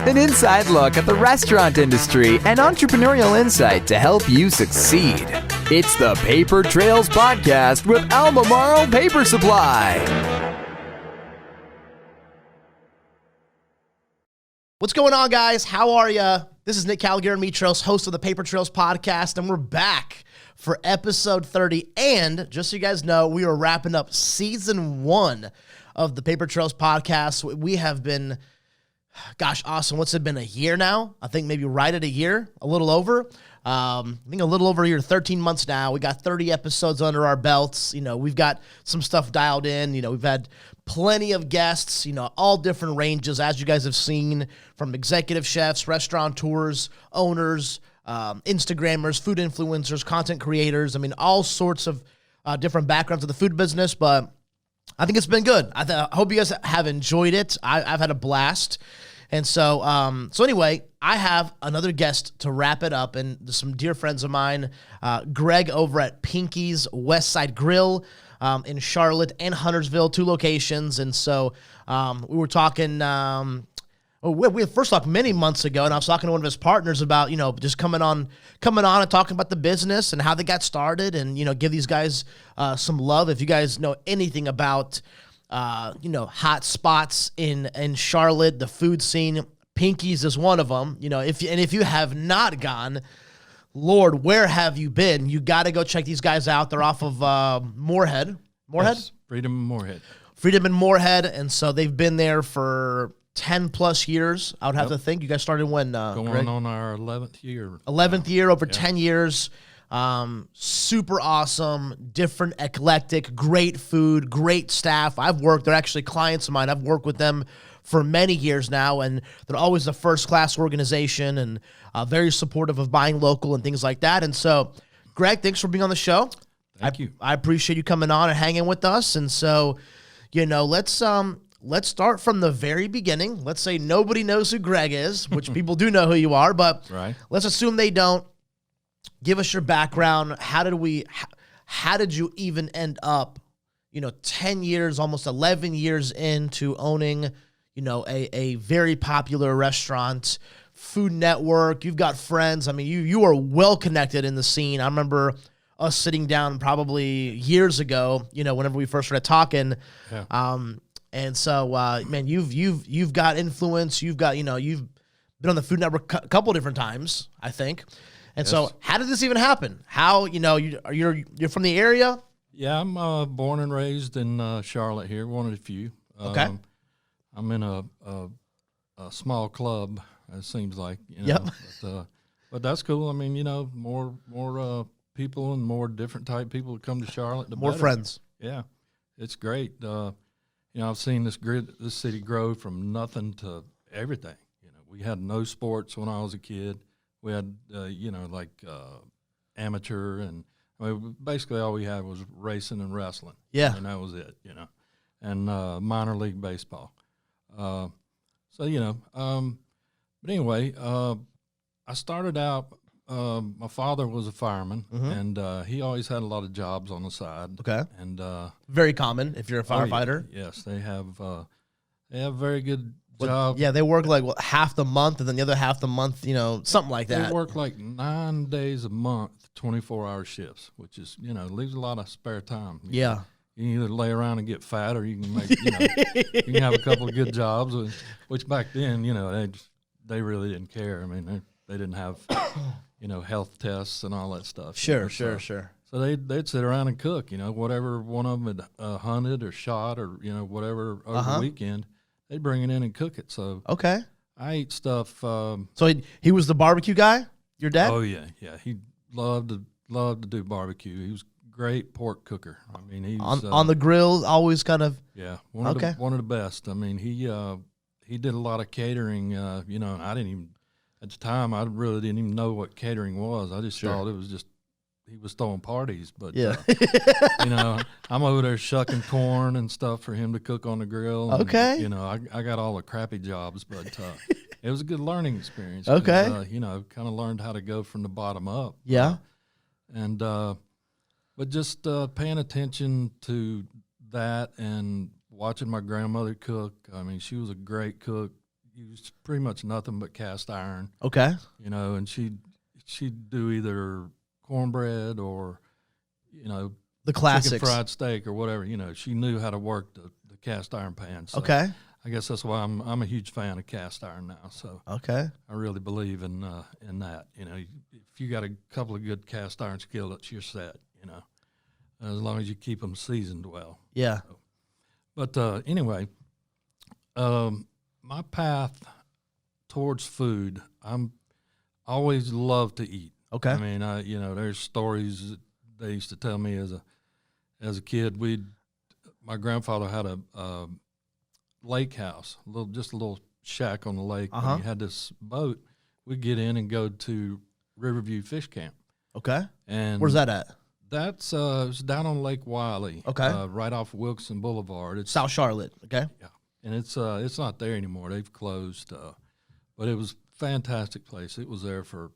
An inside look at the restaurant industry and entrepreneurial insight to help you succeed. It's the Paper Trails Podcast with Albemarle Paper Supply. What's going on, guys? How are you? This is Nick Calgary-Mitros, host of the Paper Trails Podcast, and we're back for episode 30. And just so you guys know, we are wrapping up season 1 of the Paper Trails Podcast. We have been, gosh, awesome. What's it been, a year now? I think maybe right at a year, a little over. I think a little over a year, 13 months now. We got 30 episodes under our belts. You know, we've got some stuff dialed in. You know, we've had plenty of guests, you know, all different ranges, as you guys have seen, from executive chefs, restaurateurs, owners, Instagrammers, food influencers, content creators. I mean, all sorts of different backgrounds of the food business, but I think it's been good. I hope you guys have enjoyed it. I've had a blast. And so anyway, I have another guest to wrap it up, and some dear friends of mine, Greg over at Pinky's Westside Grill in Charlotte and Huntersville, 2 locations. And so we were talking, we had first talked many months ago, and I was talking to one of his partners about, you know, just coming on and talking about the business and how they got started, and, you know, give these guys some love. If you guys know anything about you know, hot spots in Charlotte, the food scene, Pinky's is one of them. You know, if you have not gone, Lord, where have you been? You got to go check these guys out. They're off of Moorhead. Yes, Freedom and Moorhead. Freedom and Moorhead, and so they've been there for 10 plus years. I would have to think. You guys started when? Going Greg? on our 11th year. 11th year, over 10 years. Super awesome, different, eclectic, great food, great staff. They're actually clients of mine. I've worked with them for many years now, and they're always a first-class organization and very supportive of buying local and things like that. And so, Greg, thanks for being on the show. Thank you. I appreciate you coming on and hanging with us. And so, you know, let's start from the very beginning. Let's say nobody knows who Greg is, which people do know who you are, but let's assume they don't. Give us your background. How did you even end up, you know, 10 years, almost 11 years into owning, you know, a very popular restaurant, Food Network? You've got friends. I mean, you are well connected in the scene. I remember us sitting down probably years ago, you know, whenever we first started talking. Yeah. And so, man, you've got influence. You've got, you know, you've been on the Food Network a couple different times, I think. And so, how did this even happen? How, you know, you're from the area? Yeah, I'm born and raised in Charlotte here, one of the few. Okay. I'm in a small club, it seems like. You know, Yep. But that's cool. I mean, you know, more people and more different type people come to Charlotte. The more better. friends. Yeah, it's great. You know, I've seen this city grow from nothing to everything. You know, we had no sports when I was a kid. We had, you know, like amateur, and I mean, basically all we had was racing and wrestling. Yeah. And that was it, you know, and minor league baseball. So, you know, but anyway, I started out, my father was a fireman, and he always had a lot of jobs on the side. Okay. And very common if you're a firefighter. Yes, they have very good job. Yeah, they work like half the month, and then the other half the month, you know, something like that. They work like 9 days a month, 24-hour shifts, which is, you know, leaves a lot of spare time. Yeah. You can either lay around and get fat, or you can make, you know, you can have a couple of good jobs, which back then, you know, they really didn't care. I mean, they didn't have, you know, health tests and all that stuff. Sure. So they'd sit around and cook, you know, whatever one of them had hunted or shot, or, you know, whatever over the weekend. They'd bring it in and cook it. So okay, I ate stuff. So he was the barbecue guy, your dad? Oh yeah. He loved to do barbecue. He was a great pork cooker. I mean, he was, on the grill, always kind of. Yeah, one of the best. I mean, he did a lot of catering. You know, and I didn't even at the time. I really didn't even know what catering was. I just thought it was just. He was throwing parties, but you know, I'm over there shucking corn and stuff for him to cook on the grill. And, you know, I got all the crappy jobs, but it was a good learning experience. Okay, you know, kind of learned how to go from the bottom up. Yeah, and but just paying attention to that and watching my grandmother cook. I mean, she was a great cook. used pretty much nothing but cast iron. Okay. You know, and she'd do either cornbread or, you know, The classics. chicken fried steak or whatever. You know, she knew how to work the cast iron pan. So Okay. I guess that's why I'm a huge fan of cast iron now. So Okay. I really believe in that. You know, if you got a couple of good cast iron skillets, you're set. You know, as long as you keep them seasoned well. Yeah. But anyway, my path towards food, I'm always love to eat. Okay. I mean, you know, there's stories that they used to tell me as a kid. My grandfather had a lake house, just a little shack on the lake. And he had this boat. We'd get in and go to Riverview Fish Camp. Okay. And where's that at? That's it's down on Lake Wiley. Okay. Right off Wilkes Boulevard. It's South Charlotte. Okay. Yeah, and it's not there anymore. They've closed. But it was a fantastic place. It was there for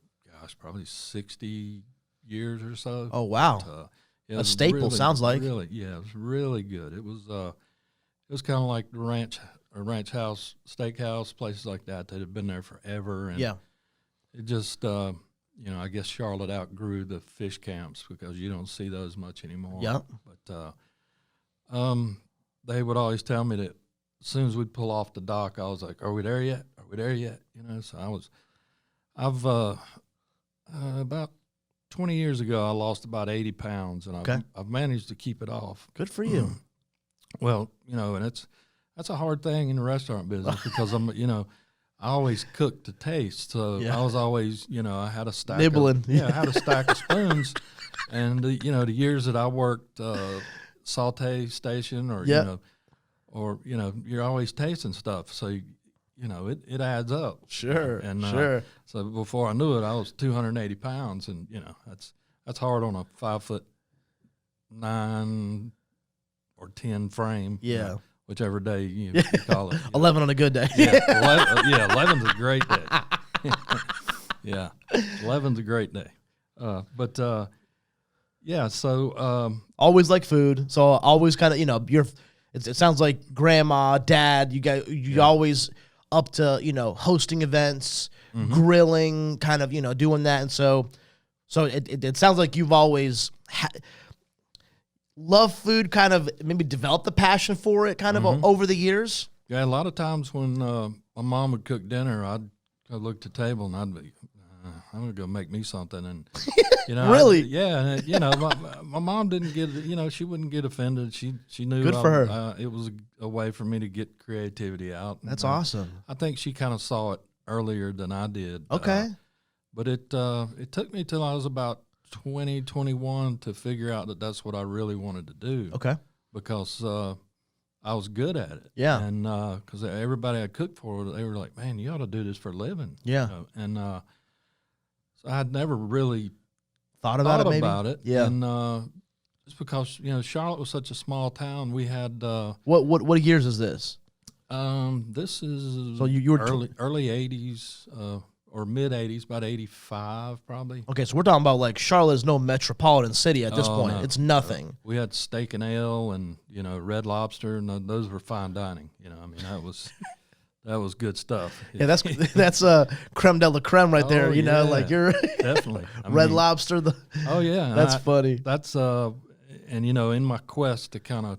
probably 60 years or so. Oh wow. But, a staple really, sounds like. Really, yeah, it was really good. It was kind of like the ranch house, steakhouse, places like that have been there forever. And it just you know, I guess Charlotte outgrew the fish camps because you don't see those much anymore. Yeah. But they would always tell me that as soon as we'd pull off the dock, I was like, "Are we there yet? Are we there yet?" You know. So I've about 20 years ago, I lost about 80 pounds, and I've managed to keep it off. Good for you. Well, you know, and that's a hard thing in the restaurant business because I always cooked to taste, so I was always, I had a stack nibbling. I had a stack of spoons, and the years that I worked saute station or you're always tasting stuff, so it adds up. Sure, and sure. So before I knew it, I was 280 pounds, and that's hard on a 5'9" or 10 frame. Yeah. Whichever day you call it. 11 on a good day. Yeah, 11's a great day. Yeah, 11's a great day. So always like food. So always kind of, it sounds like grandma, dad, you always up to, hosting events, grilling, kind of, doing that. And so it sounds like you've always love food, kind of maybe develop the passion for it kind of over the years. Yeah, a lot of times when my mom would cook dinner, I'd go look at the table and I'd be, I'm going to go make me something. And, really? My mom didn't get, she wouldn't get offended. She knew. Good for her. It was a way for me to get creativity out. That's awesome. I think she kind of saw it earlier than I did. Okay. But it took me till I was about 20, 21 to figure out that that's what I really wanted to do. Okay. Because I was good at it. Yeah. And because everybody I cooked for, they were like, "Man, you ought to do this for a living." Yeah. And so I'd never really thought about it. Yeah. And just because Charlotte was such a small town, we had what years is this? This is so you were early 80s. Or mid 80s, about 85 probably. Okay, so we're talking about like Charlotte is no metropolitan city at this point. No. It's nothing. We had steak and ale and Red Lobster, and those were fine dining. That was good stuff. Yeah, that's creme de la creme right there. Like you're definitely Red Lobster. Oh yeah, that's funny. That's and in my quest to kind of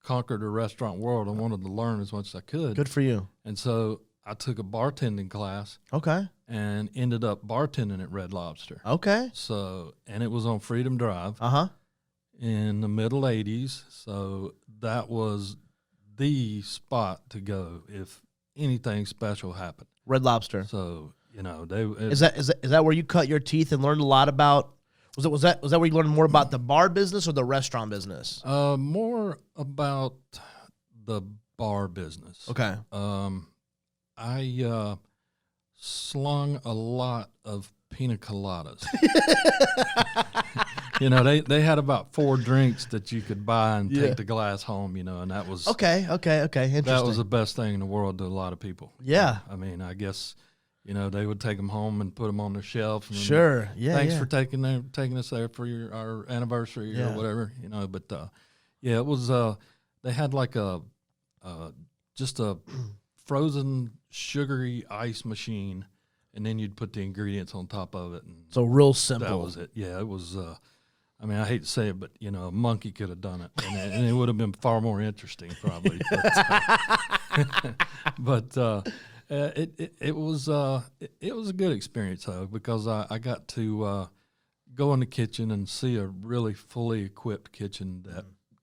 conquer the restaurant world, I wanted to learn as much as I could. Good for you. And so I took a bartending class. Okay. And ended up bartending at Red Lobster. Okay. So, and it was on Freedom Drive. In the middle 80s. So that was the spot to go if anything special happened. Red Lobster. So, is that where you cut your teeth and learned a lot about? Was that where you learned more about the bar business or the restaurant business? More about the bar business. Okay. I slung a lot of pina coladas. They had about 4 drinks that you could buy and take the glass home, and that was okay. Interesting. That was the best thing in the world to a lot of people. Yeah. I mean, I guess they would take them home and put them on their shelf. And sure. Yeah. Thanks for taking us there for our anniversary or whatever. But it was they had like just a frozen sugary ice machine, and then you'd put the ingredients on top of it. And So real simple. that was it. Yeah, it was. I mean, I hate to say it, but a monkey could have done it, and it would have been far more interesting, probably. But it was a good experience though, because I got to go in the kitchen and see a really fully equipped kitchen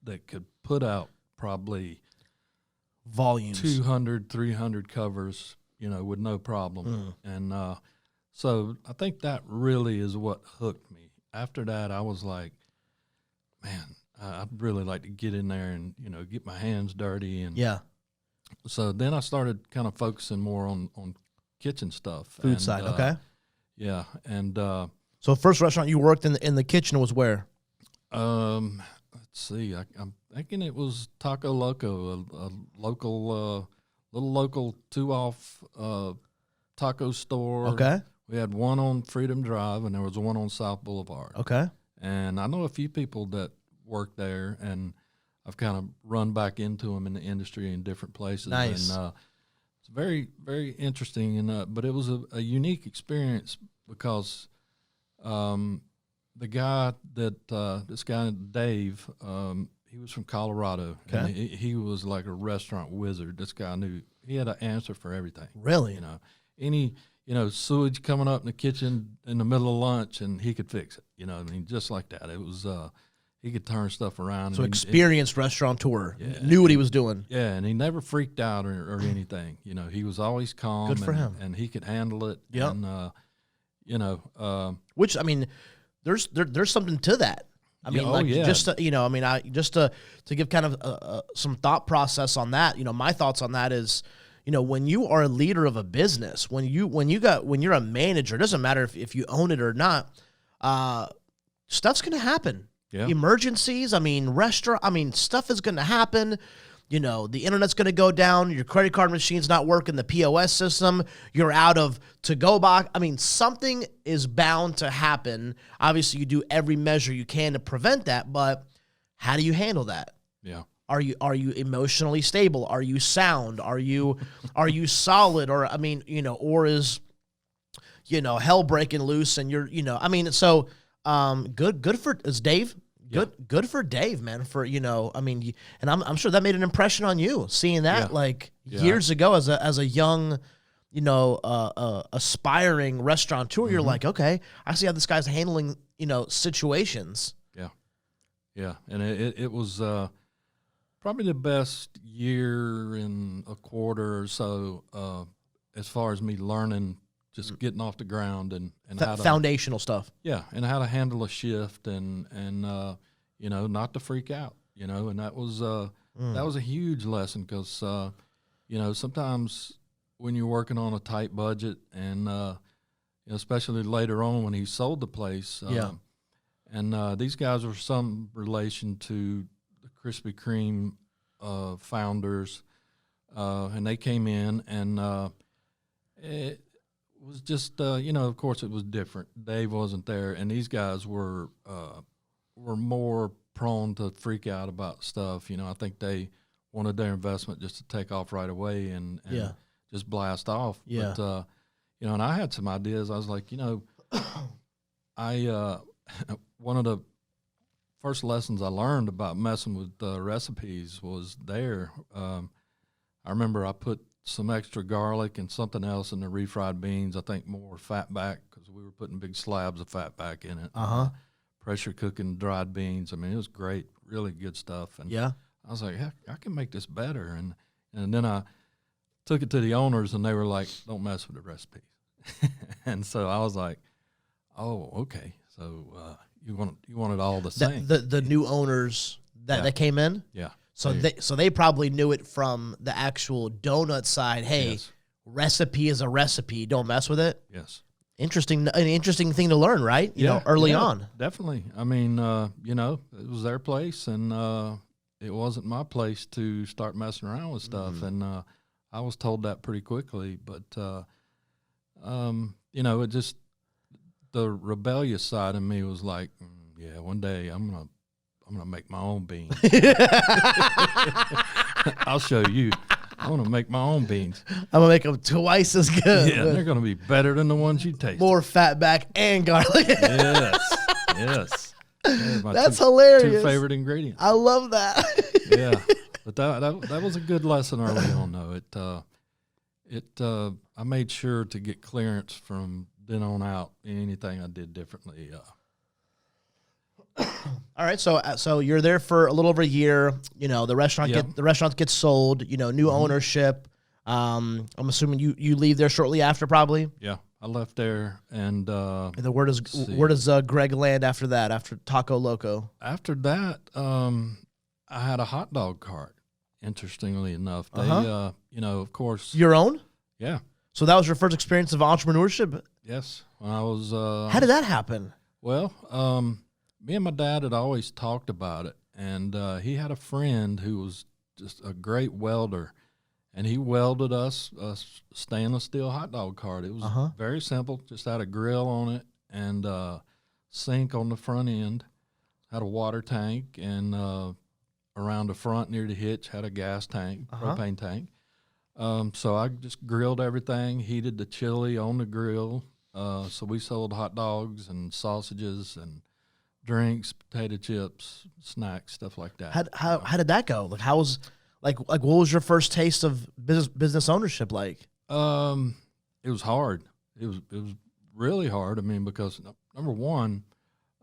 that could put out probably volumes, 200, 300 covers, with no problem. And so I think that really is what hooked me. After that, I was like, man, I'd really like to get in there and, get my hands dirty. And yeah. So then I started kind of focusing more on kitchen stuff. Food side, okay. Yeah, and so first restaurant you worked in the kitchen was where? let's see, I'm thinking it was Taco Loco, a local, little local 2-off taco store. Okay. We had one on Freedom Drive, and there was one on South Boulevard. Okay. And I know a few people that work there, and I've kind of run back into them in the industry in different places. Nice. And it's very, very interesting. And but it was a unique experience because the guy that this guy Dave, he was from Colorado. Okay. And he was like a restaurant wizard. This guy he had an answer for everything. Really? Any sewage coming up in the kitchen in the middle of lunch, and he could fix it. Just like that. It was he could turn stuff around. So experienced restaurateur, Yeah. knew what he was doing. Yeah, and he never freaked out or anything. He was always calm. Good for him. And he could handle it. Yep. And Which there's something to that. I mean, just to give kind of some thought process on that. My thoughts on that is, when you are a leader of a business, when you're a manager, it doesn't matter if you own it or not. Stuff's gonna happen. Yeah. Emergencies. Stuff is gonna happen. The internet's going to go down. Your credit card machine's not working. The POS system, you're out of to-go box. Something is bound to happen. Obviously, you do every measure you can to prevent that, but how do you handle that? yeah, Are you emotionally stable? Are you sound? Are you solid? Or or is hell breaking loose and you're so good for is Dave. Good for Dave, man. And I'm sure that made an impression on you, seeing that years ago as a young, aspiring restaurateur. You're like, okay, I see how this guy's handling, situations. yeah, and it was probably the best year and a quarter or so as far as me learning, just getting off the ground and how to, foundational stuff. Yeah, and how to handle a shift and not to freak out, and that was a huge lesson because sometimes when you're working on a tight budget and especially later on when he sold the place, and these guys were some relation to the Krispy Kreme founders, and they came in and it was just of course it was different. Dave wasn't there, and these guys were more prone to freak out about stuff. I think they wanted their investment just to take off right away and just blast off. Yeah. But and I had some ideas. I was like, I one of the first lessons I learned about messing with recipes was there. I remember I put some extra garlic and something else in the refried beans. I think more fat back because we were putting big slabs of fat back in it. Pressure cooking dried beans. It was great, really good stuff. And I was like, heck, I can make this better. And then I took it to the owners, and they were like, don't mess with the recipes. And so I was like, oh, okay. So you want it all the same. The new owners that came in? Yeah. So they probably knew it from the actual donut side. Hey, recipe is a recipe. Don't mess with it. Yes. An interesting thing to learn, right? Early on. Definitely. It was their place, and it wasn't my place to start messing around with stuff. And I was told that pretty quickly. But it just the rebellious side of me was like, one day I'm gonna make my own beans. I'll show you. I want to make my own beans. I'm gonna make them twice as good. Yeah, they're going to be better than the ones you taste. More fat back and garlic. Yes, yes. That's hilarious. Two favorite ingredients. I love that. Yeah, but that was a good lesson early on, though. I made sure to get clearance from then on out. Anything I did differently. All right, so you're there for a little over a year. You know, the restaurant gets sold. You know, new ownership. I'm assuming you leave there shortly after, probably. Yeah, I left there, and then where does Greg land after that? After Taco Loco? After that, I had a hot dog cart. Interestingly enough, they, of course, your own. Yeah. So that was your first experience of entrepreneurship. Yes, when I was. How did that happen? Well, me and my dad had always talked about it, and he had a friend who was just a great welder, and he welded us a stainless steel hot dog cart. It was very simple, just had a grill on it and sink on the front end, had a water tank, and around the front near the hitch had a gas tank, propane tank. So I just grilled everything, heated the chili on the grill. So we sold hot dogs and sausages and drinks, potato chips, snacks, stuff like that. How did that go? Like how was what was your first taste of business ownership like? It was hard. It was really hard. I mean, because number one,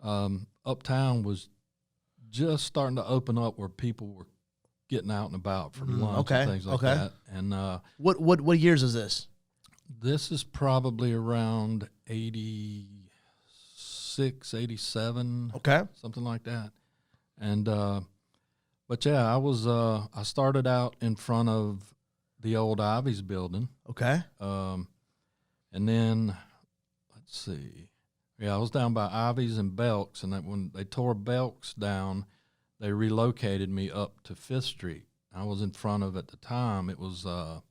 Uptown was just starting to open up where people were getting out and about for lunch and things like that. And what years is this? This is probably around 86, 87. Okay. Something like that. And, but yeah, I started out in front of the old Ivy's building. Okay. And then, let's see. Yeah, I was down by Ivy's and Belk's, and when they tore Belk's down, they relocated me up to 5th Street. I was in front of, at the time, it was a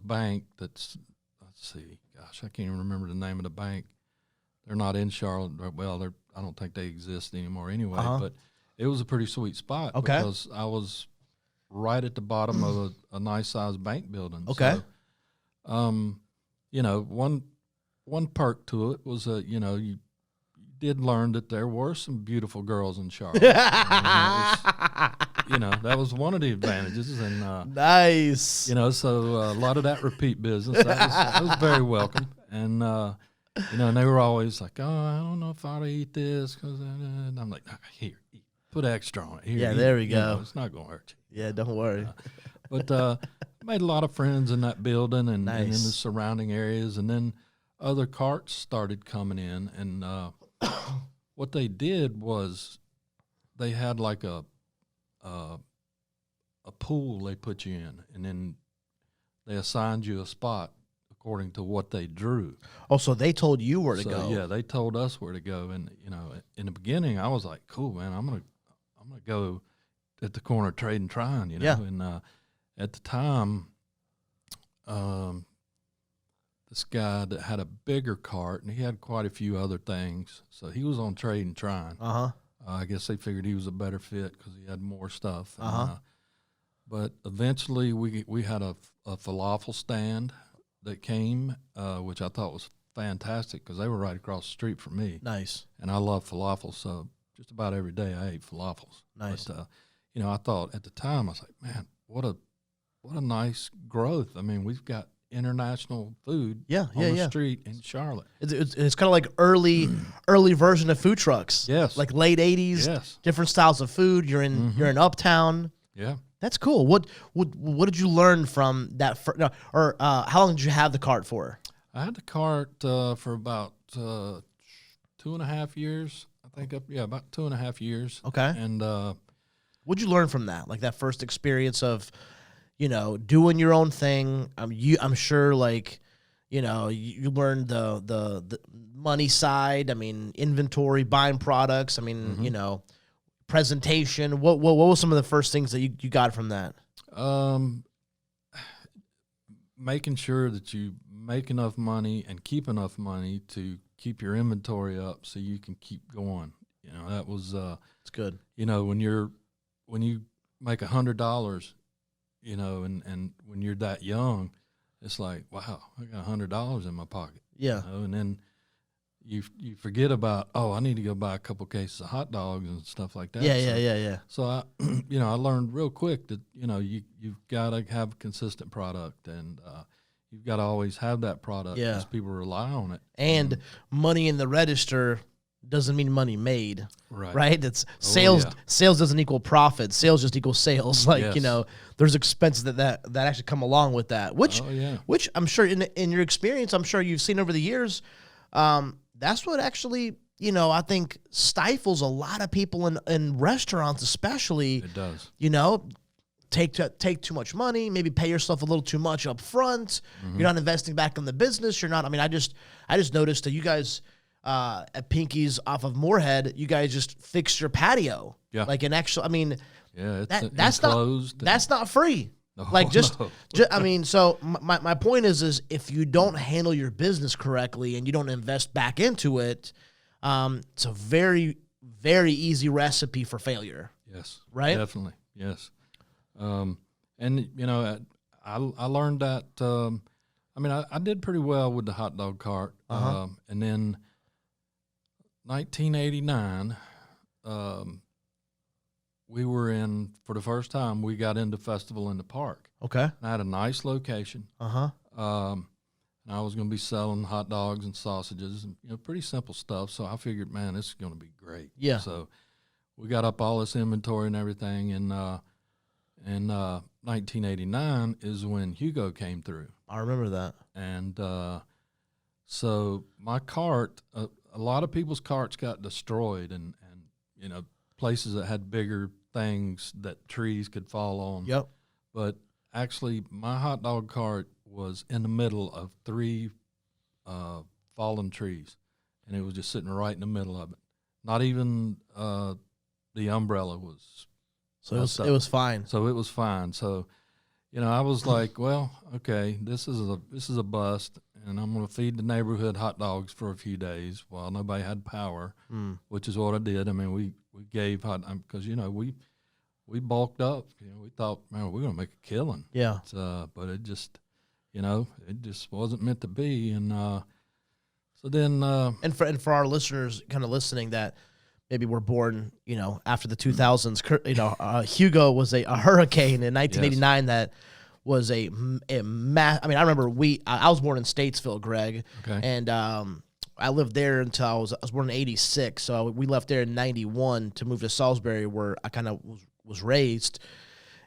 bank that's, let's see, gosh, I can't even remember the name of the bank. They're not in Charlotte. Well, I don't think they exist anymore anyway, but it was a pretty sweet spot because I was right at the bottom of a nice-sized bank building. Okay. So, one perk to it was, you did learn that there were some beautiful girls in Charlotte. That was one of the advantages. And nice. So a lot of that repeat business, that was very welcome. And, and they were always like, oh, I don't know if I ought to eat this. And I'm like, here, eat. Put extra on it. Here, yeah, eat. there we go. It's not going to hurt you. Yeah, don't worry. But made a lot of friends in that building and in the Nice. surrounding areas. And then other carts started coming in. And what they did was they had like a pool they put you in. And then they assigned you a spot according to what they drew. Oh, so they told you where to go. Yeah, they told us where to go. And, in the beginning, I was like, cool, man, I'm gonna go at the corner trade and trying, Yeah. And at the time, this guy that had a bigger cart, and he had quite a few other things, so he was on trade and trying. I guess they figured he was a better fit because he had more stuff. But eventually, we had a falafel stand that came, which I thought was fantastic because they were right across the street from me. Nice. And I love falafels, so just about every day I ate falafels. Nice. But, I thought at the time, I was like, man, what a nice growth. I mean, we've got international food on the street in Charlotte. It's kind of like early version of food trucks. Yes. Like late 80s. Yes. Different styles of food. You're in Uptown. Yeah. That's cool. What did you learn from that? How long did you have the cart for? I had the cart for about 2.5 years. I think about 2.5 years. Okay. And what'd you learn from that? Like that first experience of, doing your own thing. I'm sure you learned the money side. I mean, inventory, buying products. I mean, presentation. What was some of the first things that you got from that? Making sure that you make enough money and keep enough money to keep your inventory up so you can keep going. That was it's good. When you make $100, you know, and when you're that young, it's like, wow, I got $100 in my pocket. Yeah. You know? And then you forget about, oh, I need to go buy a couple cases of hot dogs and stuff like that. Yeah. So I, you know, I learned real quick that, you know, you've got to have a consistent product, and you've got to always have that product because people rely on it. And money in the register doesn't mean money made, right? It's sales. Sales doesn't equal profit. Sales just equals sales. Like, you know, there's expenses that actually come along with that, which I'm sure in your experience, I'm sure you've seen over the years. That's what actually, you know, I think stifles a lot of people in restaurants, especially. It does. You know, take too much money, maybe pay yourself a little too much up front. You're not investing back in the business. You're not. I mean, I just noticed that you guys at Pinky's off of Moorhead, you guys just fixed your patio. Yeah. Like an actual. I mean, that's enclosed. That's not free. Like I mean, so my point is if you don't handle your business correctly and you don't invest back into it, it's a very, very easy recipe for failure. Yes. Right? Definitely. Yes. And you know, I learned that, I mean, I did pretty well with the hot dog cart. And then 1989, we were for the first time, we got into Festival in the Park. Okay. And I had a nice location. And I was going to be selling hot dogs and sausages and, you know, pretty simple stuff. So I figured, man, this is going to be great. Yeah. So we got up all this inventory and everything. And 1989 is when Hugo came through. I remember that. And so my cart, a lot of people's carts got destroyed and you know, places that had bigger things that trees could fall on. Yep. But actually, my hot dog cart was in the middle of 3 fallen trees, and it was just sitting right in the middle of it. Not even the umbrella was. So it was fine. So it was fine. So, you know, I was like, well, okay, this is a bust, and I'm going to feed the neighborhood hot dogs for a few days while nobody had power, which is what I did. I mean, we gave because, you know, we bulked up. You know, we thought, man, we're going to make a killing. Yeah. But it just, you know, it just wasn't meant to be. And so then. And for our listeners kind of listening that maybe were born, you know, after the 2000s, you know, Hugo was a hurricane in 1989 that was I mean, I remember I was born in Statesville, Greg. Okay. And I lived there until I was born in 86. So we left there in 91 to move to Salisbury, where I kind of was raised.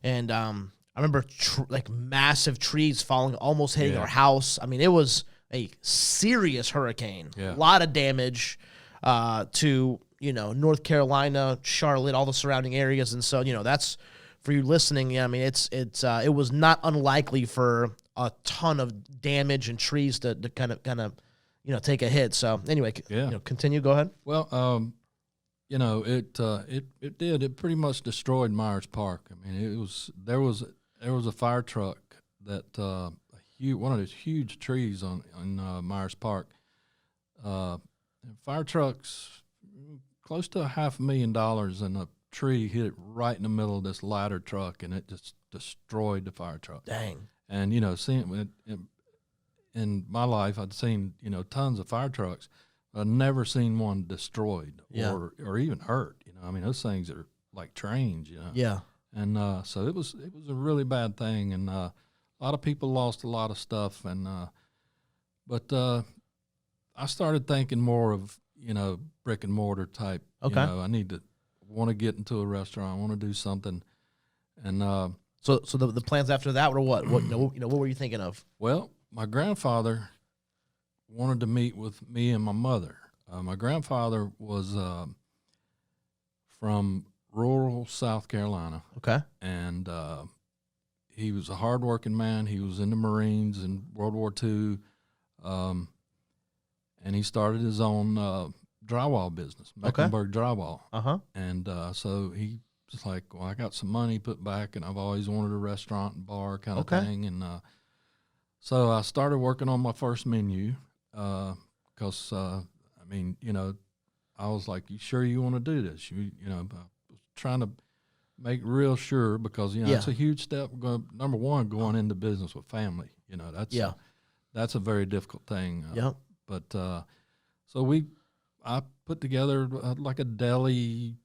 And I remember like massive trees falling, almost hitting our house. I mean, it was a serious hurricane. Yeah. A lot of damage to, you know, North Carolina, Charlotte, all the surrounding areas. And so, you know, that's for you listening. Yeah, I mean, it was not unlikely for a ton of damage and trees to kind of, you know, take a hit. So anyway, you know, continue. Go ahead. Well, you know, it did. It pretty much destroyed Myers Park. I mean, there was a fire truck that one of those huge trees on Myers Park. Fire trucks, close to $500,000, and a tree hit it right in the middle of this ladder truck, and it just destroyed the fire truck. Dang. And, you know, seeing it in my life, I'd seen, you know, tons of fire trucks. I've never seen one destroyed or even hurt. You know, I mean, those things are like trains, you know. Yeah. And so it was a really bad thing, and a lot of people lost a lot of stuff. And but I started thinking more of, you know, brick and mortar type. Okay. You know, I want to get into a restaurant. I want to do something. And so the plans after that were what? What what were you thinking of? Well, my grandfather wanted to meet with me and my mother. My grandfather was from rural South Carolina. Okay. And he was a hardworking man. He was in the Marines in World War II. And he started his own drywall business, Mecklenburg Drywall. Uh-huh. And so he was like, well, I got some money put back, and I've always wanted a restaurant and bar kind of thing. And so I started working on my first menu because, I mean, you know, I was like, you sure you want to do this? You know, I was trying to make real sure, because Yeah. it's a huge step. Number one, going into business with family. That's a very difficult thing. Yep. But so I put together like a deli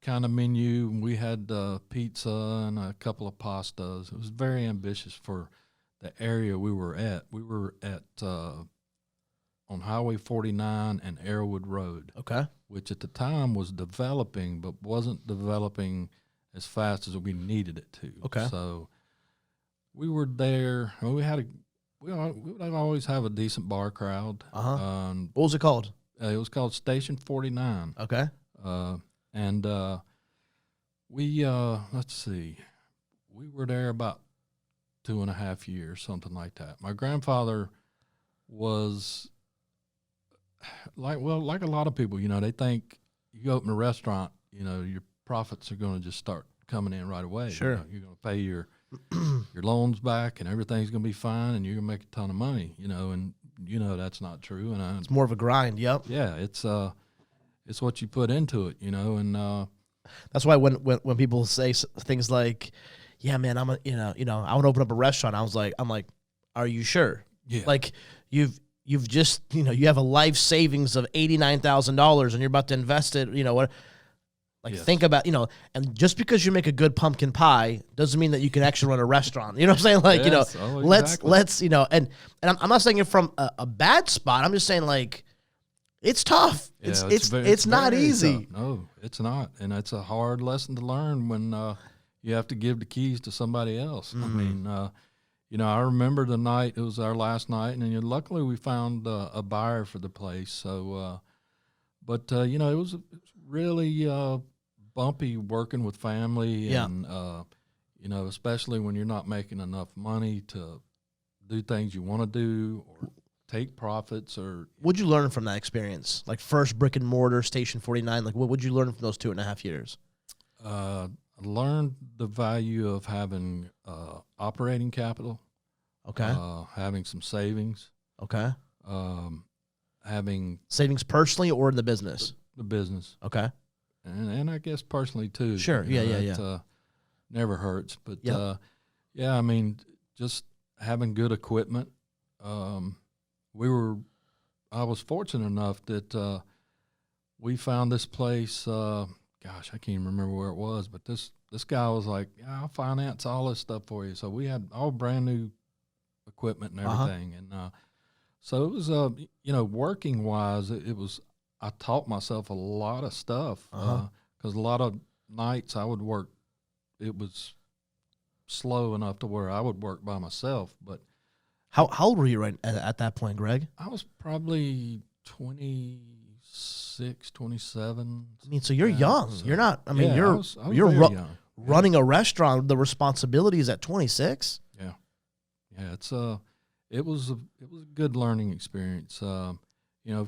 kind of menu, and we had pizza and a couple of pastas. It was very ambitious for the area we were at. We were at on Highway 49 and Arrowwood Road. Okay. Which at the time was developing, but wasn't developing as fast as we needed it to. Okay. So we were there, and we would always have a decent bar crowd. What was it called? It was called Station 49. Okay. And we let's see, we were there about 2.5 years, something like that. My grandfather was like a lot of people, they think you open a restaurant, your profits are going to just start coming in right away. Sure. You're going to pay your loans back, and everything's going to be fine, and you're going to make a ton of money, and that's not true. And It's more of a grind. Yep. yeah, it's what you put into it, and That's why when people say things like, "Yeah, man, I want to open up a restaurant," I'm like, "Are you sure?" Yeah. Like you've just you have a life savings of $89,000 and you're about to invest it. What? Like Yes. think about and just because you make a good pumpkin pie doesn't mean that you can actually run a restaurant. You know what I'm saying? Like Yes. Oh, exactly. let's and I'm not saying it from a bad spot. I'm just saying like it's tough. Yeah, It's not very easy. tough. No, it's not, and it's a hard lesson to learn when you have to give the keys to somebody else. I mean, I remember the night, it was our last night, and luckily we found a buyer for the place. So, but it was really bumpy working with family, and especially when you're not making enough money to do things you want to do or take profits. Or What'd you learn from that experience? Like first brick and mortar, Station 49. Like what would you learn from those 2.5 years? I learned the value of having operating capital. Okay. Having some savings. Okay. Having Savings personally or in the business? the business, Okay. and I guess personally too. Sure. Yeah. That, never hurts, but Yep. I mean, just having good equipment. I was fortunate enough that we found this place. Gosh, I can't even remember where it was, but this guy was like, "Yeah, I'll finance all this stuff for you." So we had all brand new equipment and everything, and so it was working wise, it was. I taught myself a lot of stuff because a lot of nights I would work. It was slow enough to where I would work by myself. But How old were you at that point, Greg? I was probably 26, 27. I mean, so you're young. So, You're not. I mean, I you're was you're very young. running a restaurant. The responsibilities at 26. Yeah, it's it was a good learning experience. Of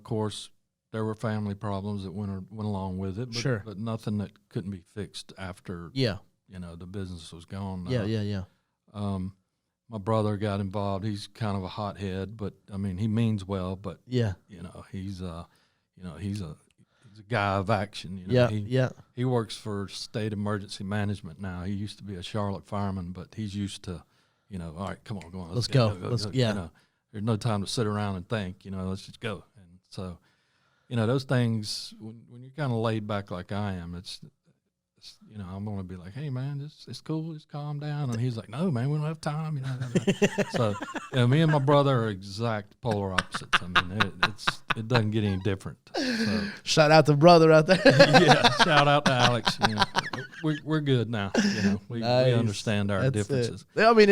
course, there were family problems that went along with it. But, Sure. but nothing that couldn't be fixed after. Yeah. The business was gone. Yeah. My brother got involved. He's kind of a hothead, but I mean, he means well. But Yeah. he's a guy of action. Yeah. He works for state emergency management now. He used to be a Charlotte fireman, but he's used to, all right, come on, go on, Let's go. Yeah. There's no time to sit around and think. Let's just go. And so, those things when you're kind of laid back like I am, it's I'm going to be like, hey, man, it's cool. Just calm down. And he's like, no, man, we don't have time. So me and my brother are exact polar opposites. I mean, it doesn't get any different. So, Shout out to brother out there. yeah, shout out to Alex. We're good now. We Nice. understand our That's differences. it. I mean,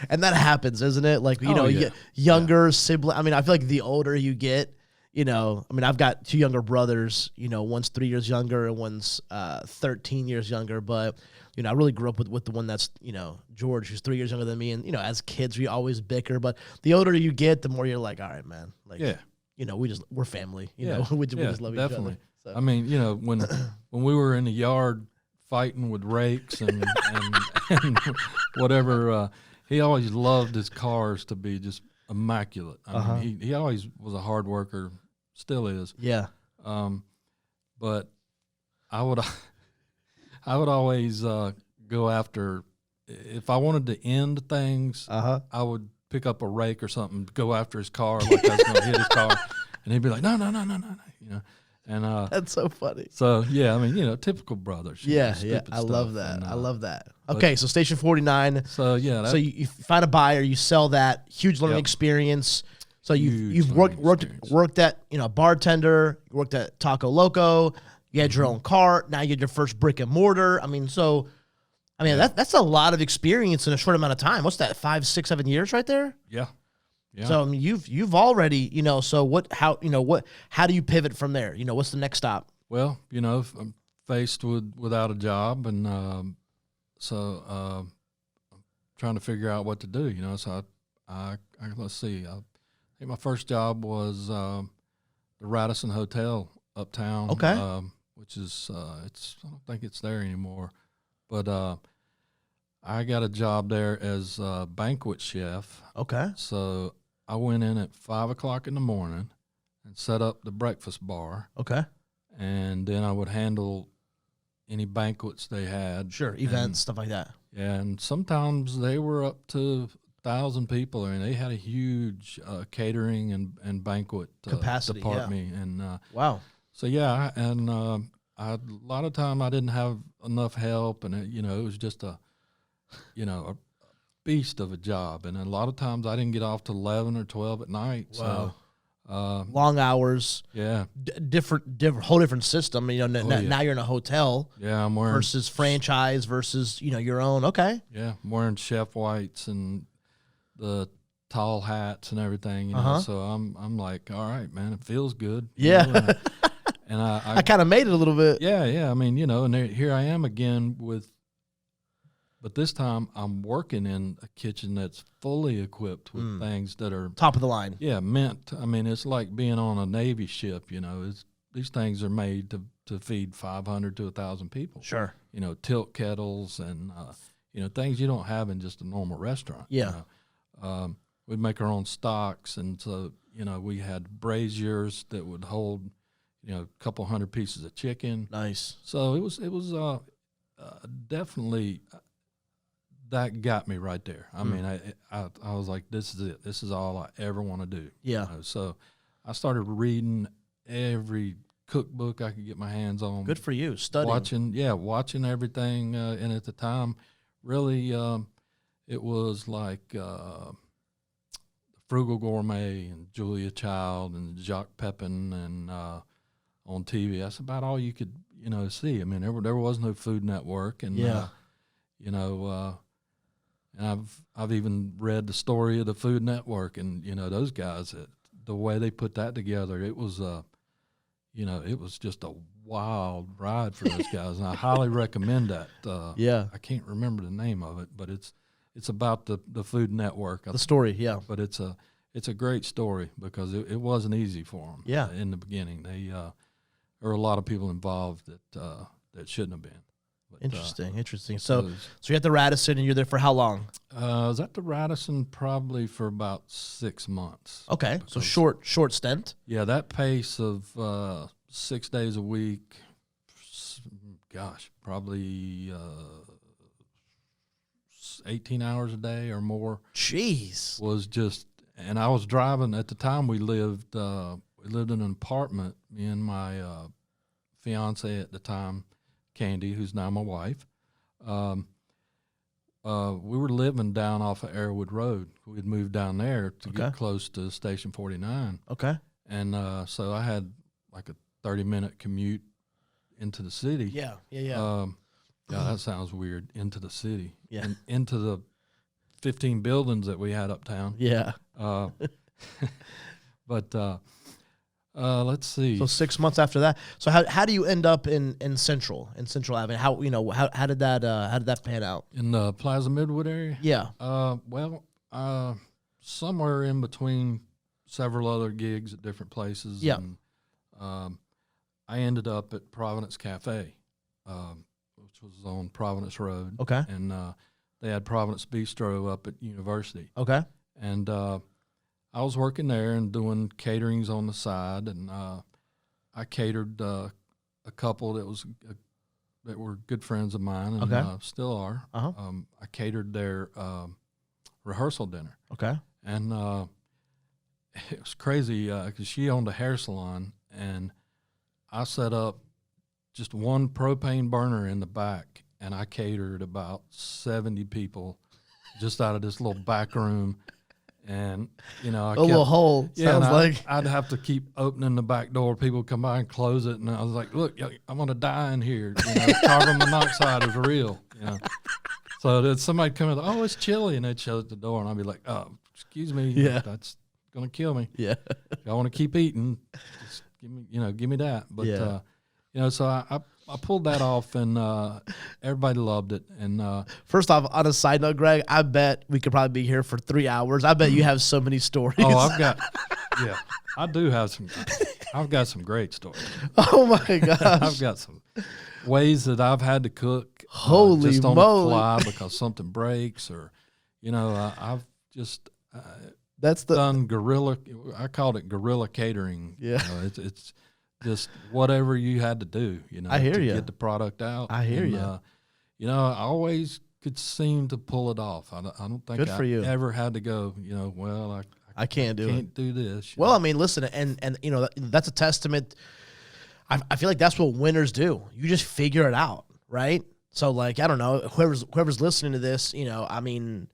and that happens, isn't it? Like, younger sibling. I mean, I feel like the older you get, I mean, I've got two younger brothers, one's 3 years younger and one's 13 years younger. But, I really grew up with the one that's, George, who's 3 years younger than me. And, as kids, we always bicker. But the older you get, the more you're like, all right, man. Like, we're family. We just love definitely. each other. So. I mean, when we were in the yard fighting with rakes and whatever, he always loved his cars to be just immaculate. I mean, he always was a hard worker, still is. Yeah. But I would always go after. If I wanted to end things, I would pick up a rake or something, go after his car like I was going to hit his car, and he'd be like, no, you know. And That's so funny. so yeah, I mean, typical brothers. Yeah, stupid I love stuff. that. And, I love that. Okay, so Station 49. So yeah, So you find a buyer, you sell that, huge learning Yep. experience. So you've Huge worked at bartender, you worked at Taco Loco, you had your own cart, now you had your first brick and mortar. I mean, that's a lot of experience in a short amount of time. What's that? 5, 6, 7 years right there? yeah. So I mean, you've already, so how do you pivot from there? What's the next stop? Well, I'm faced without a job, and so I'm trying to figure out what to do. So I let's see. I think my first job was the Radisson Hotel uptown. Okay. Which is I don't think it's there anymore, but I got a job there as a banquet chef. Okay. So I went in at 5 o'clock in the morning and set up the breakfast bar. Okay. And then I would handle any banquets they had. Sure. Events, stuff like that. Yeah, and sometimes they were up to 1,000 people. I mean, they had a huge catering and banquet Capacity, department. And Wow. so yeah, and a lot of time I didn't have enough help, and it was just a beast of a job. And a lot of times I didn't get off till 11 or 12 at night. Wow. So Long hours. yeah, Different, whole different system. Now you're in a hotel yeah, I'm wearing versus franchise versus your own. Okay. Yeah, I'm wearing chef whites and the tall hats and everything. So I'm like, all right, man, it feels good. Yeah. And I kind of made it a little bit. yeah. I mean, and here I am again but this time I'm working in a kitchen that's fully equipped with things that are Top of the line. yeah, meant. I mean, it's like being on a Navy ship. These things are made to feed 500 to 1,000 people. Sure. Tilt kettles and things you don't have in just a normal restaurant. Yeah. We'd make our own stocks, and so we had braziers that would hold a couple hundred pieces of chicken. Nice. So it was definitely that got me right there. I mean, I was like, this is it. This is all I ever want to do. Yeah. So I started reading every cookbook I could get my hands on. Good for you. Studying. Watching everything. And at the time, really, it was like Frugal Gourmet and Julia Child and Jacques Pepin and on TV. That's about all you could see. I mean, there was no Food Network, and and I've even read the story of the Food Network, and those guys, the way they put that together, it was it was just a wild ride for those guys, and I highly recommend that. I can't remember the name of it, but it's about the Food Network. The story, yeah. But it's a great story because it wasn't easy for them. Yeah. In the beginning, there were a lot of people involved that shouldn't have been. But, Interesting. So you're at the Radisson, and you're there for how long? I was at the Radisson probably for about 6 months. Okay, so short stint. Yeah, that pace of 6 days a week, gosh, probably 18 hours a day or more. Jeez. Was just, and I was driving at the time. We lived in an apartment. Me and my fiance at the time, Candy, who's now my wife. We were living down off of Airwood Road. We had moved down there to get close to Station 49. Okay. And so I had like a 30-minute commute into the city. Yeah. Yeah, that sounds weird. Into the city. Yeah. And into the 15 buildings that we had uptown. Yeah. But let's see. So 6 months after that. So how do you end up in Central Avenue? How did that pan out? In the Plaza Midwood area? Yeah. Somewhere in between several other gigs at different places. Yeah. And, I ended up at Providence Cafe, which was on Providence Road. Okay. And they had Providence Bistro up at University. Okay. And I was working there and doing caterings on the side, and I catered a couple that that were good friends of mine and Okay. still are. Uh-huh. I catered their rehearsal dinner. Okay. And it was crazy because she owned a hair salon, and I set up just one propane burner in the back, and I catered about 70 people just out of this little back room. And, you know, Little hole, sounds like. I'd have to keep opening the back door. People come by and close it. And I was like, look, I'm going to die in here. You know, carbon monoxide is real. You know. So that somebody come in, oh, it's chilly. And they'd shut the door. And I'd be like, oh, excuse me. Yeah. That's going to kill me. Yeah. If I want to keep eating, just give me that. But, you know, so I pulled that off, and everybody loved it. And First off, on a side note, Greg, I bet we could probably be here for 3 hours. I bet you have so many stories. oh, I do have some. I've got some great stories. Oh my gosh. I've got some ways that I've had to cook Holy just on moly. the fly because something breaks, or you know, I've just That's the done guerrilla. I called it guerrilla catering. Yeah. You know, it's just whatever you had to do. You know, I hear to ya. get the product out. I hear and, ya. You know, I always could seem to pull it off. I don't think Good for you. ever had to go. You know, well, I can't do it. can't do this. Well, I mean, listen, and you know, that's a testament. I feel like that's what winners do. You just figure it out, right? So, like, I don't know, whoever's listening to this, you know, I mean,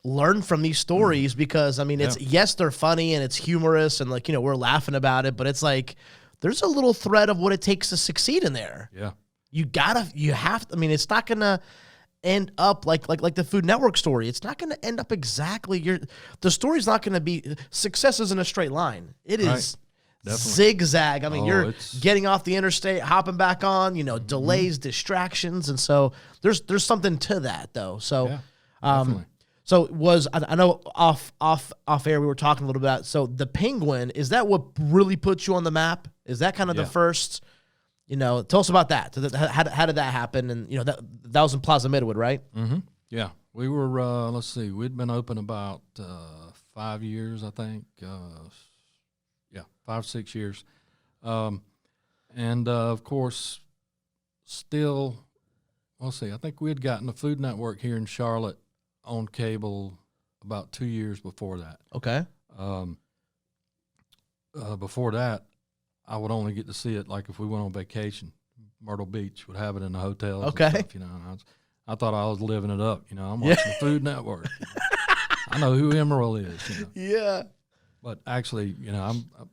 learn from these stories because, I mean, it's yes, they're funny and it's humorous and, like, you know, we're laughing about it, but it's like there's a little thread of what it takes to succeed in there. Yeah. You have to, I mean, it's not going to end up like the Food Network story. It's not going to end up exactly the story's not going to be, success isn't a straight line. It is Definitely. zigzag. I mean, you're it's getting off the interstate, hopping back on, you know, delays, distractions. And so there's something to that though. So, Yeah, definitely. so I know off air, we were talking a little bit about, so the Penguin, is that what really puts you on the map? Is that kind of the first, you know, tell us about that. How did that happen? And, you know, that was in Plaza Midwood, right? Mm-hmm. Yeah. We were, let's see, we'd been open about 5 years, I think. 5, 6 years. And, of course, still, let's see, I think we had gotten the Food Network here in Charlotte on cable about 2 years before that. Okay. Before that, I would only get to see it like if we went on vacation. Myrtle Beach would have it in the hotels. Okay. And stuff, you know, and I thought I was living it up. You know, I'm watching the Food Network. You know. I know who Emerald is. You know. Yeah. But actually, you know, I'm a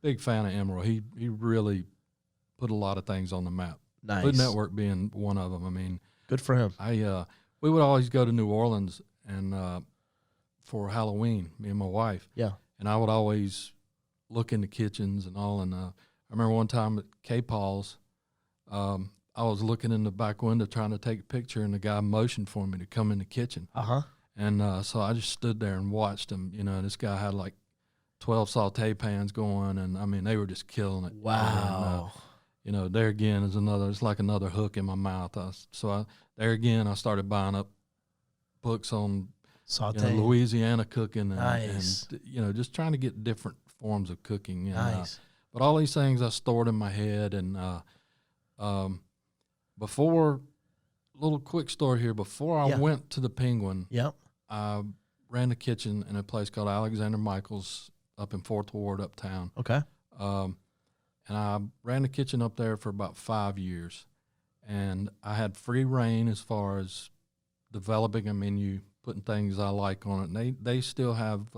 big fan of Emerald. He really put a lot of things on the map. Nice. Food Network being one of them. I mean, Good for him. we would always go to New Orleans and for Halloween, me and my wife. Yeah. And I would always look in the kitchens and all. And I remember one time at K-Paul's, I was looking in the back window trying to take a picture, and the guy motioned for me to come in the kitchen. Uh-huh. And so I just stood there and watched him. You know, this guy had like 12 saute pans going, and I mean, they were just killing it. Wow. And, you know, there again is it's like another hook in my mouth. There again, I started buying up books on Saute. Louisiana cooking and, Nice. and, you know, just trying to get different forms of cooking. And, Nice. but all these things I stored in my head. And before, little quick story here, before I went to the Penguin, Yep. I ran the kitchen in a place called Alexander Michael's up in Fourth Ward, uptown. Okay. And I ran the kitchen up there for about 5 years. And I had free reign as far as developing a menu, putting things I like on it. And they still have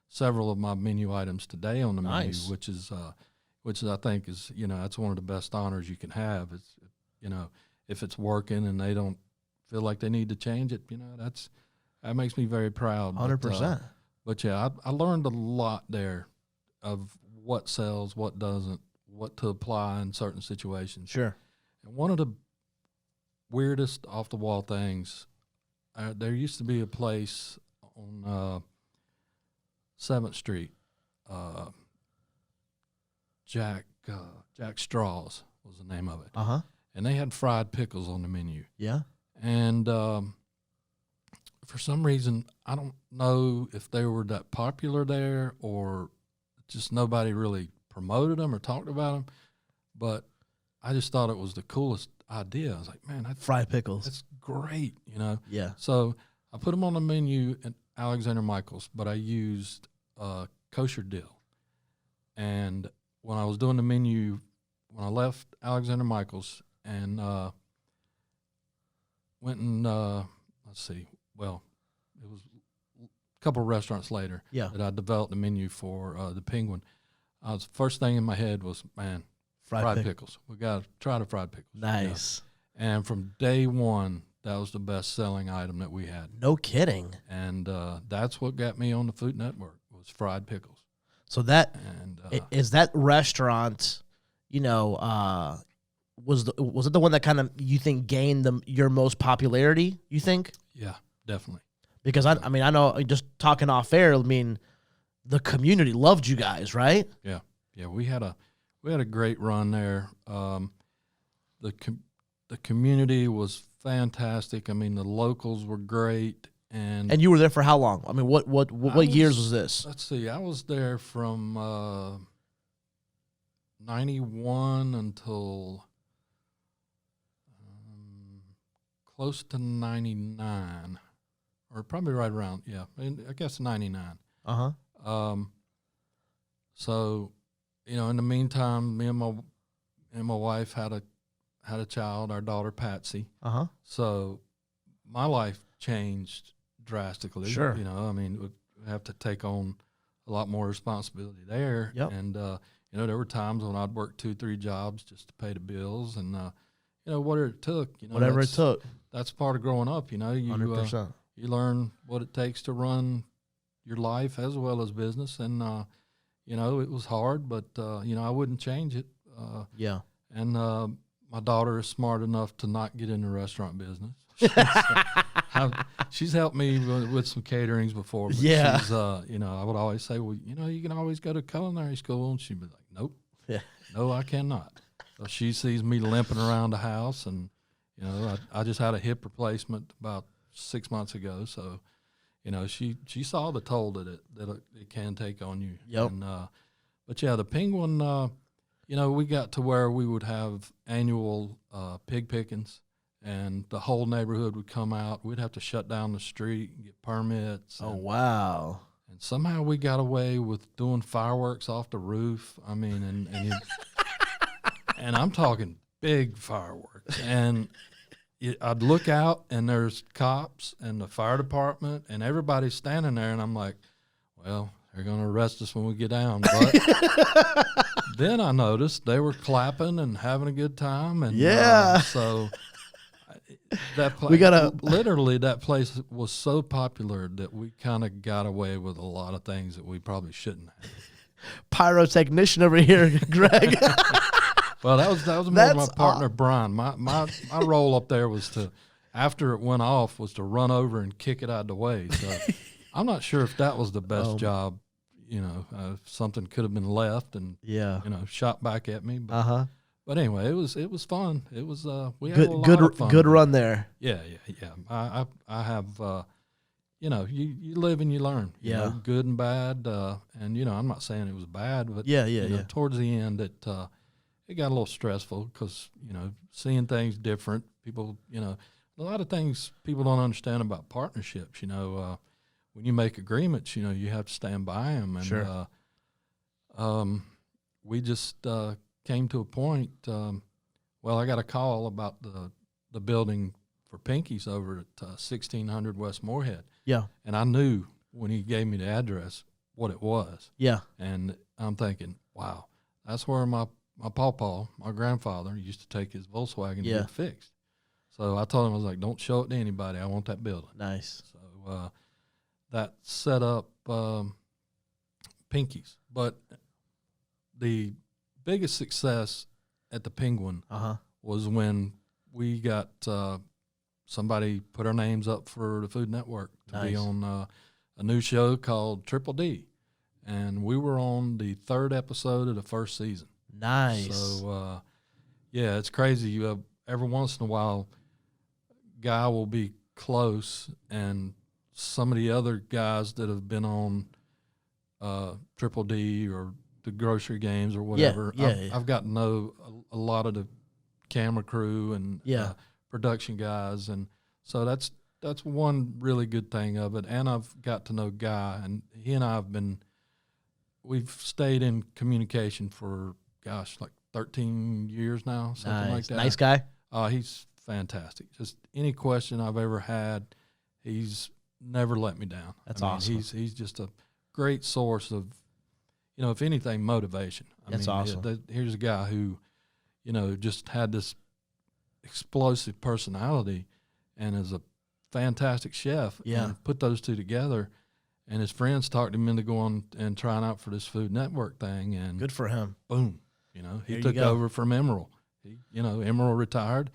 several of my menu items today on the menu, which is I think is, you know, that's one of the best honors you can have. Is, you know, if it's working and they don't feel like they need to change it, you know, that makes me very proud. 100%. But yeah, I learned a lot there of what sells, what doesn't, what to apply in certain situations. Sure. And one of the weirdest off-the-wall things, there used to be a place on 7th Street, Jack Straw's was the name of it. Uh-huh. And they had fried pickles on the menu. Yeah. And for some reason, I don't know if they were that popular there or just nobody really promoted them or talked about them, but I just thought it was the coolest idea. I was like, man, Fried pickles. that's great, you know? Yeah. So I put them on the menu at Alexander Michael's, but I used kosher dill. And when I was doing the menu, when I left Alexander Michael's and went and, let's see, well, it was a couple of restaurants later that I developed the menu for the Penguin. First thing in my head was, man, fried pickles. We got to try the fried pickles. Nice. And from day one, that was the best-selling item that we had. No kidding. And that's what got me on the Food Network was fried pickles. So that and is that restaurant, you know, was it the one that kind of you think gained your most popularity? You think? Yeah, definitely. Because I mean I know just talking off air. I mean, the community loved you guys, right? Yeah. We had a great run there. The community was fantastic. I mean, the locals were great. And you were there for how long? I mean, what years was this? Let's see. I was there from 91 until close to 99, or probably right around, I guess 99. So, you know, in the meantime, me and my wife had a child, our daughter Patsy. So my life changed drastically. Sure. You know, I mean, we have to take on a lot more responsibility there. Yep. And, you know, there were times when I'd work 2-3 jobs just to pay the bills and, you know, whatever it took. You know, whatever it took. That's part of growing up, you know. 100%. You learn what it takes to run your life as well as business. And, you know, it was hard, but, you know, I wouldn't change it. Yeah. And my daughter is smart enough to not get in the restaurant business. She's helped me with some caterings before. But yeah. She's, you know, I would always say, well, you know, you can always go to culinary school. And she'd be like, nope. Yeah. No, I cannot. So she sees me limping around the house. And, you know, I just had a hip replacement about 6 months ago. So, you know, she saw the toll that it can take on you. Yep. And, but, yeah, the Penguin, you know, we got to where we would have annual pig pickings. And the whole neighborhood would come out. We'd have to shut down the street and get permits. Oh, wow. And somehow we got away with doing fireworks off the roof. I mean, and I'm talking big fireworks. And I'd look out, and there's cops and the fire department, and everybody's standing there. And I'm like, well, they're going to arrest us when we get down. But then I noticed they were clapping and having a good time. And so... That place, literally, that place was so popular that we kind of got away with a lot of things that we probably shouldn't have. Pyrotechnician over here, Greg. Well, that was more my partner Brian. My role up there was to, after it went off, was to run over and kick it out of the way. So I'm not sure if that was the best job. You know, if something could have been left and you know, shot back at me. But, But anyway, it was fun. It was we had a lot of fun. Good run there. Yeah. I have you know, you live and you learn. You know, good and bad. And you know, I'm not saying it was bad, but you know, towards the end, it got a little stressful because you know, seeing things different. People, you know, a lot of things people don't understand about partnerships. You know, when you make agreements, you know, you have to stand by them. And sure. We just came to a point. Well, I got a call about the building for Pinky's over at 1600 West Moorhead. Yeah. And I knew when he gave me the address what it was. Yeah. And I'm thinking, wow, that's where my pawpaw, my grandfather, used to take his Volkswagen to get fixed. So I told him, I was like, don't show it to anybody. I want that building. Nice. So that set up Pinky's. But the biggest success at the Penguin was when we got somebody put our names up for the Food Network to be on a new show called Triple D. And we were on the 3rd episode of the 1st season. Nice. So, yeah, it's crazy. Every once in a while, Guy will be close, and some of the other guys that have been on Triple D or the grocery games or whatever, I've gotten to know a lot of the camera crew and production guys, and so that's one really good thing of it. And I've got to know Guy, and he and I we've stayed in communication for like 13 years now, something like that. Nice guy. He's fantastic. Just any question I've ever had, he's never let me down. That's awesome. He's just a great source of, if anything, motivation. That's awesome. Here's a guy who, just had this explosive personality and is a fantastic chef. Yeah. And put those two together, and his friends talked him into going and trying out for this Food Network thing. And good for him. Boom. He took over from Emerald. Emerald retired,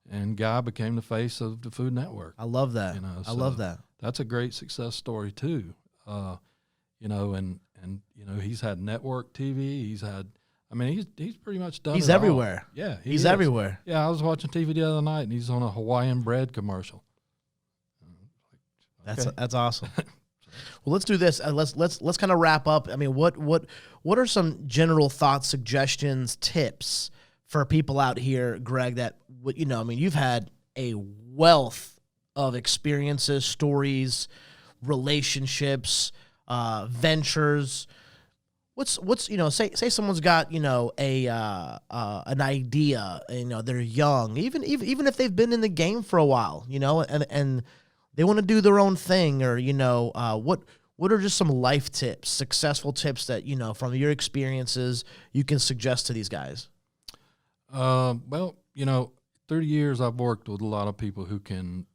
and Guy became the face of the Food Network. I love that. I love that. That's a great success story too. He's had network TV. He's pretty much done. He's everywhere. All. Yeah, he's everywhere. Yeah, I was watching TV the other night, and he's on a Hawaiian bread commercial. That's awesome. Well, let's do this. Let's kind of wrap up. I mean, what are some general thoughts, suggestions, tips for people out here, Greg? That you've had a wealth of experiences, stories, relationships, ventures. What's say someone's got an idea, they're young, even if they've been in the game for a while, and they want to do their own thing, or what are just some life tips, successful tips that from your experiences you can suggest to these guys? Well, 30 years I've worked with a lot of people who can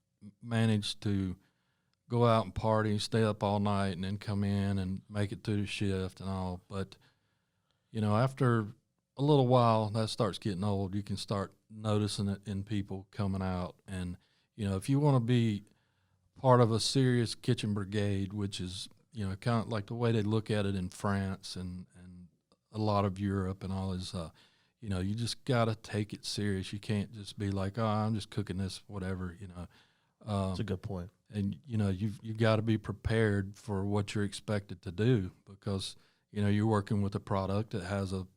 manage to go out and party, stay up all night, and then come in and make it through the shift and all. But, after a little while, that starts getting old. You can start noticing it in people coming out. And, if you want to be part of a serious kitchen brigade, which is, kind of like the way they look at it in France and a lot of Europe and all is, you just got to take it serious. You can't just be like, oh, I'm just cooking this, whatever, That's a good point. And, you've got to be prepared for what you're expected to do, because, you're working with a product that has a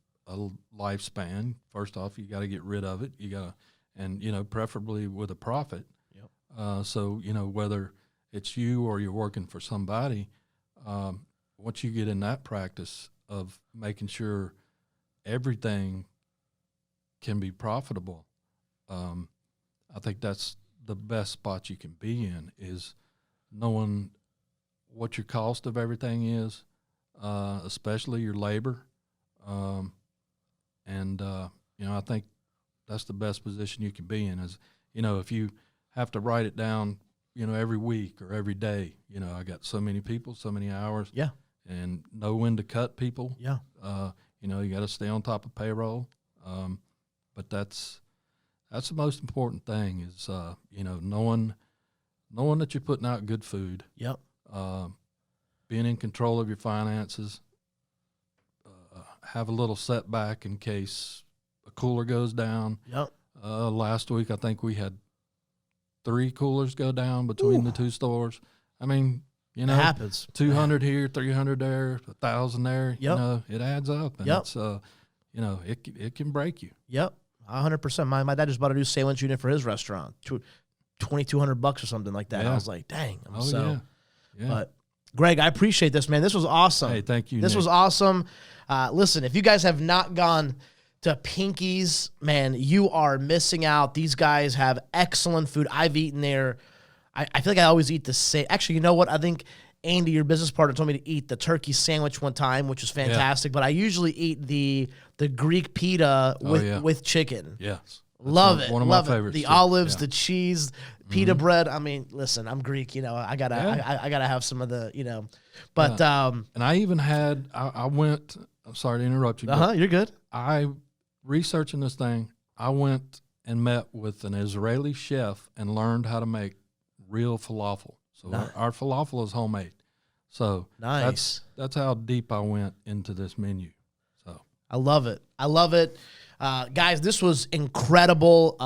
lifespan. First off, you got to get rid of it. You got to, and, preferably with a profit. Yep. So, whether it's you or you're working for somebody, once you get in that practice of making sure everything can be profitable, I think that's the best spot you can be in, is knowing what your cost of everything is, especially your labor. I think that's the best position you can be in, is, if you have to write it down, every week or every day, I got so many people, so many hours. Yeah. And know when to cut people. Yeah. You got to stay on top of payroll. But that's the most important thing, is, knowing that you're putting out good food. Yep. Being in control of your finances. Have a little setback in case a cooler goes down. Yep. Last week, I think we had 3 coolers go down between the 2 stores. It happens. 200 here, 300 there, 1,000 there. Yep. It adds up, and yep. It's it can break you. Yep, 100%. My dad just bought a new sandwich unit for his restaurant, $2,200 or something like that. Yeah. I was like, dang. Yeah. But Greg, I appreciate this, man. This was awesome. Hey, thank you. This was awesome. Listen, if you guys have not gone to Pinky's, man, you are missing out. These guys have excellent food. I've eaten there. I feel like I always eat the same. Actually, you know what? I think Andy, your business partner, told me to eat the turkey sandwich one time, which was fantastic. Yeah. But I usually eat the Greek pita with chicken. Yes. Love it. One of my favorites. The olives, the cheese, pita bread. Listen, I'm Greek. I gotta have some of the. But and I even had. I went. I'm sorry to interrupt you. You're good. Researching this thing, I went and met with an Israeli chef and learned how to make real falafel. So nice. our falafel is homemade. So nice. That's how deep I went into this menu. So I love it. Guys, this was incredible.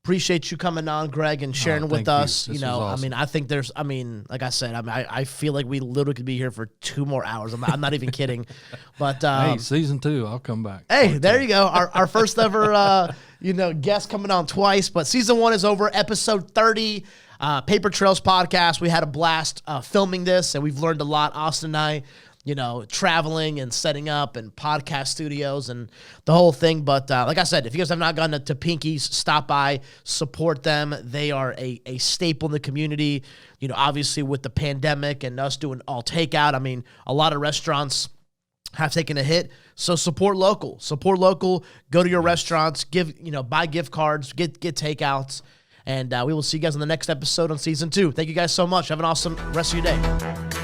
Appreciate you coming on, Greg, and sharing with us. Awesome. I think there's, like I said, I feel like we literally could be here for 2 more hours. I'm not even kidding. But hey, season 2, I'll come back. Hey, there you go. Our first ever, guests coming on twice. But season 1 is over, episode 30, Paper Trails podcast. We had a blast filming this, and we've learned a lot. Austin and I, traveling and setting up and podcast studios and the whole thing. But like I said, if you guys have not gone to Pinky's, stop by, support them. They are a staple in the community. Obviously with the pandemic and us doing all takeout, I mean, a lot of restaurants have taken a hit. So support local. Go to your restaurants, buy gift cards, get takeouts. And we will see you guys on the next episode on season 2. Thank you guys so much. Have an awesome rest of your day.